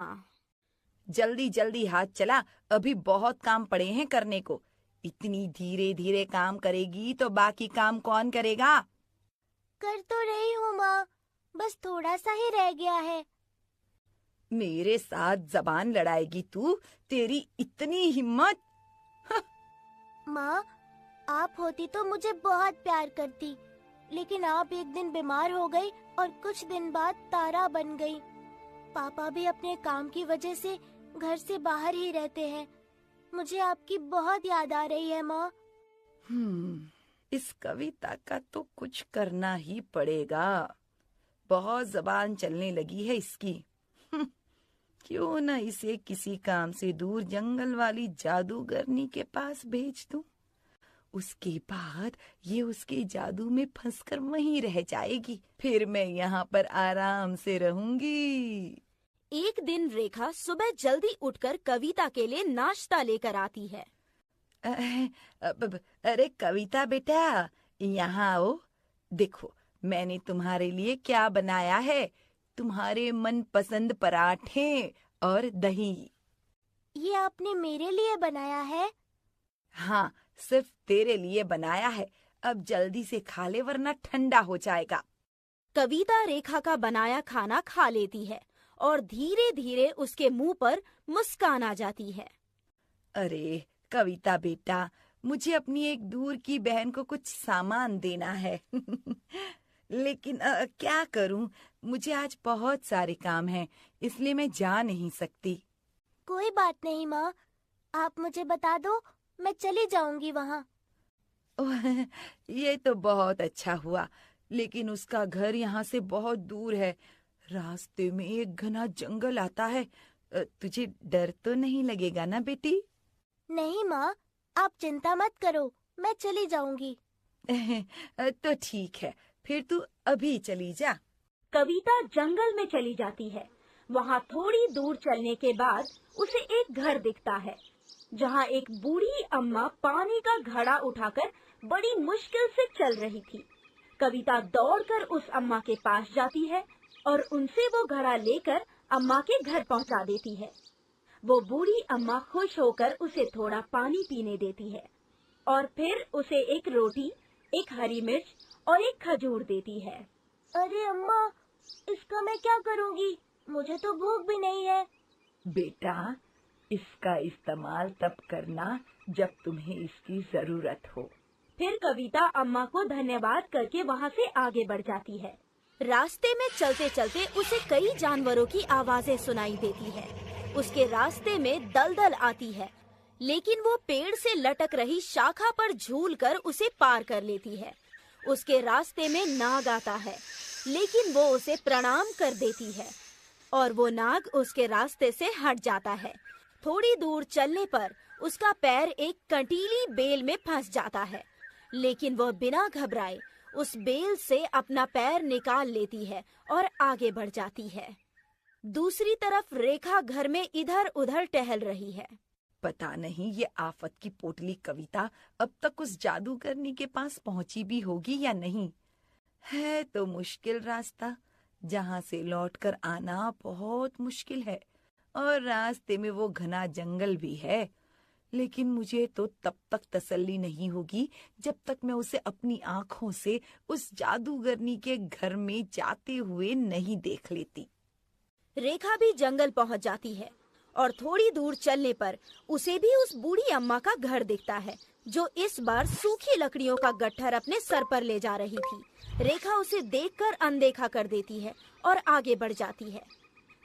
जल्दी जल्दी हाथ चला, अभी बहुत काम पड़े हैं करने को। इतनी धीरे धीरे काम करेगी तो बाकी काम कौन करेगा? कर तो रही हूँ माँ, बस थोड़ा सा ही रह गया है। मेरे साथ जबान लड़ाएगी तू? तेरी इतनी हिम्मत! माँ, आप होती तो मुझे बहुत प्यार करती, लेकिन आप एक दिन बीमार हो गई और कुछ दिन बाद तारा बन गई। पापा भी अपने काम की वजह से घर से बाहर ही रहते हैं। मुझे आपकी बहुत याद आ रही है माँ। इस कविता का तो कुछ करना ही पड़ेगा। बहुत जबान चलने लगी है इसकी। क्यों न इसे किसी काम से दूर जंगल वाली जादूगरनी के पास भेज दूं। उसके बाद ये उसके जादू में फंसकर वहीं रह जाएगी, फिर मैं यहाँ पर आराम से रहूंगी। एक दिन रेखा सुबह जल्दी उठकर कविता के लिए नाश्ता लेकर आती है। अरे कविता बेटा, यहाँ आओ। देखो मैंने तुम्हारे लिए क्या बनाया है। तुम्हारे मनपसंद पराठे और दही। ये आपने मेरे लिए बनाया है? हाँ, सिर्फ तेरे लिए बनाया है। अब जल्दी से खा ले वरना ठंडा हो जाएगा। कविता रेखा का बनाया खाना खा लेती है और धीरे धीरे उसके मुंह पर मुस्कान आ जाती है। अरे कविता बेटा, मुझे अपनी एक दूर की बहन को कुछ सामान देना है। लेकिन क्या करूं? मुझे आज बहुत सारे काम हैं, इसलिए मैं जा नहीं सकती। कोई बात नहीं माँ, आप मुझे बता दो, मैं चली जाऊंगी वहाँ। ओह, ये तो बहुत अच्छा हुआ, लेकिन उसका घर यहाँ से बहुत दूर है। रास्ते में एक घना जंगल आता है। तुझे डर तो नहीं लगेगा ना बेटी? नहीं माँ, आप चिंता मत करो, मैं चली जाऊंगी। तो ठीक है, फिर तू अभी चली जा। कविता जंगल में चली जाती है। वहाँ थोड़ी दूर चलने के बाद उसे एक घर दिखता है, जहाँ एक बूढ़ी अम्मा पानी का घड़ा उठाकर बड़ी मुश्किल से चल रही थी। कविता दौड़कर उस अम्मा के पास जाती है और उनसे वो घड़ा लेकर अम्मा के घर पहुँचा देती है। वो बूढ़ी अम्मा खुश होकर उसे थोड़ा पानी पीने देती है और फिर उसे एक रोटी, एक हरी मिर्च और एक खजूर देती है। अरे अम्मा, इसका मैं क्या करूँगी? मुझे तो भूख भी नहीं है। बेटा, इसका इस्तेमाल तब करना जब तुम्हें इसकी जरूरत हो। फिर कविता अम्मा को धन्यवाद करके वहाँ से आगे बढ़ जाती है। रास्ते में चलते चलते उसे कई जानवरों की आवाजें सुनाई देती है। उसके रास्ते में दलदल आती है, लेकिन वो पेड़ से लटक रही शाखा पर झूलकर उसे पार कर लेती है। उसके रास्ते में नाग आता है, लेकिन वो उसे प्रणाम कर देती है और वो नाग उसके रास्ते से हट जाता है। थोड़ी दूर चलने पर उसका पैर एक कंटीली बेल में फंस जाता है, लेकिन वह बिना घबराए उस बेल से अपना पैर निकाल लेती है और आगे बढ़ जाती है। दूसरी तरफ रेखा घर में इधर उधर टहल रही है। पता नहीं ये आफत की पोटली कविता अब तक उस जादूगरनी के पास पहुंची भी होगी या नहीं। है तो मुश्किल रास्ता, जहाँ से लौटकर आना बहुत मुश्किल है, और रास्ते में वो घना जंगल भी है। लेकिन मुझे तो तब तक तसल्ली नहीं होगी जब तक मैं उसे अपनी आँखों से उस जादूगरनी के घर में जाते हुए नहीं देख लेती। रेखा भी जंगल पहुंच जाती है और थोड़ी दूर चलने पर उसे भी उस बूढ़ी अम्मा का घर दिखता है, जो इस बार सूखी लकड़ियों का गट्ठर अपने सर पर ले जा रही थी। रेखा उसे देखकर अनदेखा कर देती है और आगे बढ़ जाती है।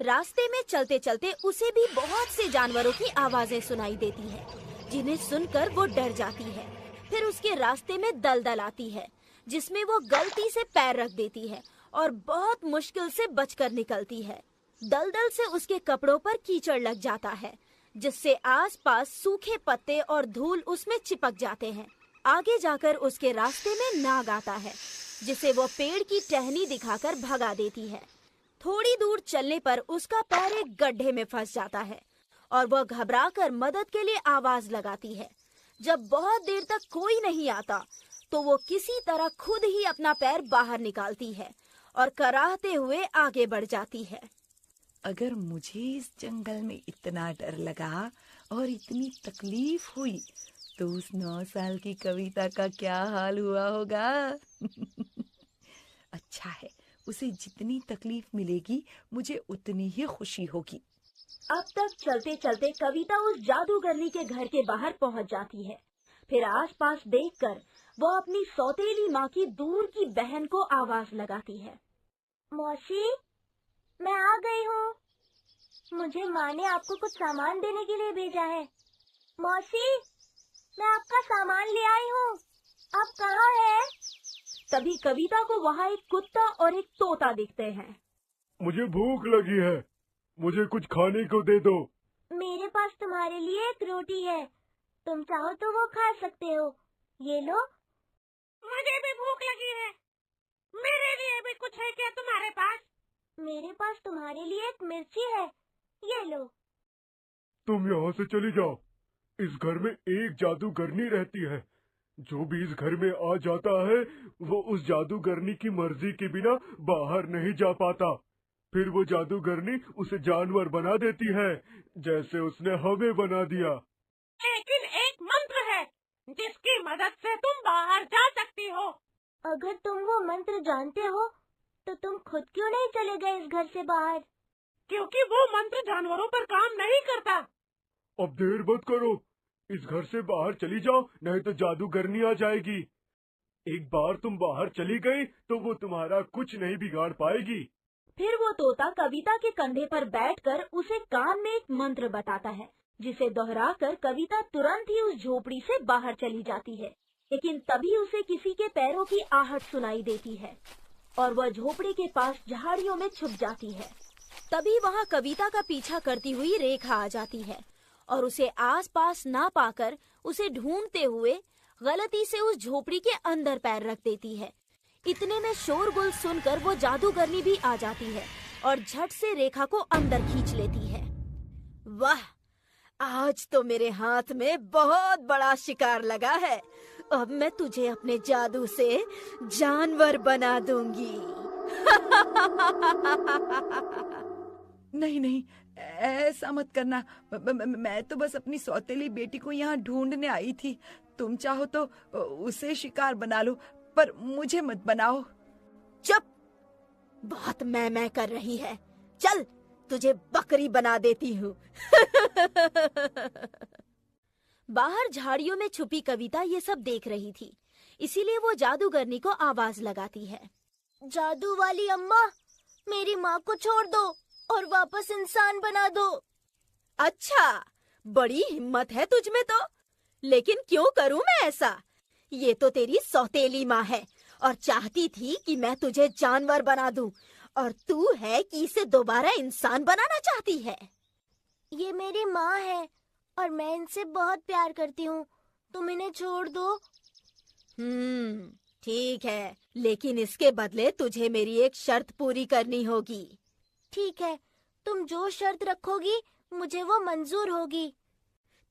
रास्ते में चलते चलते उसे भी बहुत से जानवरों की आवाजें सुनाई देती है, जिन्हें सुनकर वो डर जाती है। फिर उसके रास्ते में दलदल आती है, जिसमें वो गलती से पैर रख देती है और बहुत मुश्किल से बचकर निकलती है। दलदल से उसके कपड़ों पर कीचड़ लग जाता है, जिससे आसपास सूखे पत्ते और धूल उसमें चिपक जाते हैं। आगे जाकर उसके रास्ते में नाग आता है, जिसे वो पेड़ की टहनी दिखाकर भगा देती है। थोड़ी दूर चलने पर उसका पैर एक गड्ढे में फंस जाता है और वह घबराकर मदद के लिए आवाज लगाती है। जब बहुत देर तक कोई नहीं आता, तो वो किसी तरह खुद ही अपना पैर बाहर निकालती है और कराहते हुए आगे बढ़ जाती है। अगर मुझे इस जंगल में इतना डर लगा और इतनी तकलीफ हुई तो उस 9 साल की कविता का क्या हाल हुआ होगा। अच्छा है, उसे जितनी तकलीफ मिलेगी मुझे उतनी ही खुशी होगी। अब तक चलते चलते कविता उस जादूगरनी के घर के बाहर पहुंच जाती है। फिर आसपास देखकर वो अपनी सौतेली माँ की दूर की बहन को आवाज लगाती है। मौसी, मैं आ गई हूँ। मुझे माँ ने आपको कुछ सामान देने के लिए भेजा है। मौसी, मैं आपका सामान ले आई हूँ। आप कहाँ हैं? तभी कविता को वहाँ एक कुत्ता और एक तोता दिखते हैं। मुझे भूख लगी है, मुझे कुछ खाने को दे दो। मेरे पास तुम्हारे लिए एक रोटी है, तुम चाहो तो वो खा सकते हो। ये लो। मुझे भी भूख लगी है, मेरे लिए भी कुछ है क्या तुम्हारे पास? मेरे पास तुम्हारे लिए एक मिर्ची है, ये लो। तुम यहाँ से चली जाओ। इस घर में एक जादूगरनी रहती है। जो भी इस घर में आ जाता है वो उस जादूगरनी की मर्जी के बिना बाहर नहीं जा पाता। फिर वो जादूगरनी उसे जानवर बना देती है, जैसे उसने हमें बना दिया। लेकिन एक मंत्र है जिसकी मदद से तुम बाहर जा सकती हो। अगर तुम वो मंत्र जानते हो तो तुम खुद क्यों नहीं चले गए इस घर से बाहर? क्योंकि वो मंत्र जानवरों पर काम नहीं करता। अब देर मत करो, इस घर से बाहर चली जाओ, नहीं तो जादूगरनी आ जाएगी। एक बार तुम बाहर चली गई तो वो तुम्हारा कुछ नहीं बिगाड़ पाएगी। फिर वो तोता कविता के कंधे पर बैठकर उसे कान में एक मंत्र बताता है, जिसे दोहराकर कविता तुरंत ही उस झोपड़ी से बाहर चली जाती है। लेकिन तभी उसे किसी के पैरों की आहट सुनाई देती है और वह झोपड़ी के पास झाड़ियों में छुप जाती है। तभी वहाँ कविता का पीछा करती हुई रेखा आ जाती है और उसे आसपास ना पाकर उसे ढूंढते हुए गलती से उस झोपड़ी के अंदर पैर रख देती है। इतने में शोरगुल सुनकर वो जादूगरनी भी आ जाती है और झट से रेखा को अंदर खींच लेती है। वाह, आज तो मेरे हाथ में बहुत बड़ा शिकार लगा है। अब मैं तुझे अपने जादू से जानवर बना दूंगी। नहीं नहीं, ऐसा मत करना। मैं तो बस अपनी सौतेली बेटी को यहाँ ढूंढने आई थी। तुम चाहो तो उसे शिकार बना लो, पर मुझे मत बनाओ। चुप, बहुत मैं कर रही है। चल, तुझे बकरी बना देती हूँ। बाहर झाड़ियों में छुपी कविता ये सब देख रही थी, इसीलिए वो जादूगरनी को आवाज लगाती है। जादू वाली अम्मा, मेरी माँ को छोड़ दो और वापस इंसान बना दो। अच्छा, बड़ी हिम्मत है तुझ में तो। लेकिन क्यों करूं मैं ऐसा? ये तो तेरी सौतेली माँ है और चाहती थी कि मैं तुझे जानवर बना दूं, और तू है कि इसे दोबारा इंसान बनाना चाहती है। ये मेरी माँ है और मैं इनसे बहुत प्यार करती हूँ, तुम इन्हें छोड़ दो। ठीक है, लेकिन इसके बदले तुझे मेरी एक शर्त पूरी करनी होगी। ठीक है, तुम जो शर्त रखोगी मुझे वो मंजूर होगी।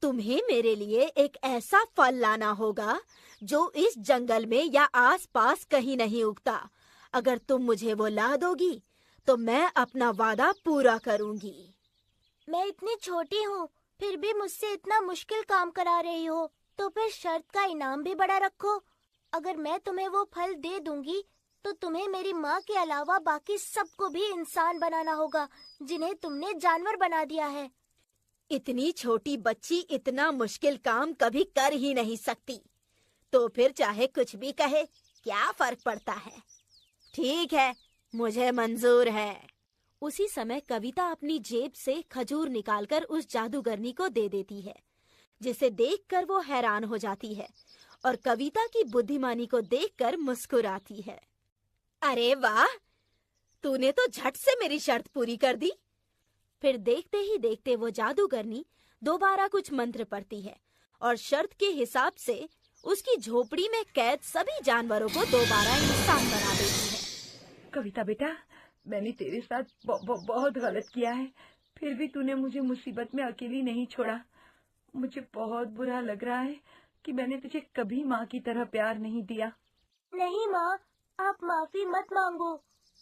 तुम्हें मेरे लिए एक ऐसा फल लाना होगा जो इस जंगल में या आसपास कहीं नहीं उगता। अगर तुम मुझे वो ला दोगी तो मैं अपना वादा पूरा करूंगी। मैं इतनी छोटी हूँ, फिर भी मुझसे इतना मुश्किल काम करा रही हो, तो फिर शर्त का इनाम भी बड़ा रखो। अगर मैं तुम्हें वो फल दे दूंगी तो तुम्हें मेरी माँ के अलावा बाकी सबको भी इंसान बनाना होगा, जिन्हें तुमने जानवर बना दिया है। इतनी छोटी बच्ची इतना मुश्किल काम कभी कर ही नहीं सकती, तो फिर चाहे कुछ भी कहे, क्या फर्क पड़ता है। ठीक है, मुझे मंजूर है। उसी समय कविता अपनी जेब से खजूर निकालकर उस जादूगरनी को दे देती है, जिसे देखकर वो हैरान हो जाती है और कविता की बुद्धिमानी को देखकर मुस्कुराती है। अरे वाह, तूने तो झट से मेरी शर्त पूरी कर दी। फिर देखते ही देखते वो जादूगरनी दोबारा कुछ मंत्र पढ़ती है और शर्त के हिसाब से उसकी झोपड़ी में कैद सभी जानवरों को दोबारा इंसान बना देती है। कविता बेटा, मैंने तेरे साथ बहुत गलत किया है, फिर भी तूने मुझे मुसीबत में अकेली नहीं छोड़ा। मुझे बहुत बुरा लग रहा है कि मैंने तुझे कभी माँ की तरह प्यार नहीं दिया। नहीं माँ, आप माफी मत मांगो,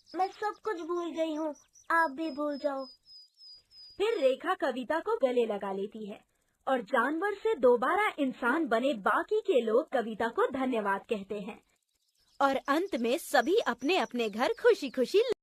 मैं सब कुछ भूल गई हूँ, आप भी भूल जाओ। फिर रेखा कविता को गले लगा लेती है और जानवर से दोबारा इंसान बने बाकी के लोग कविता को धन्यवाद कहते हैं और अंत में सभी अपने अपने घर खुशी खुशी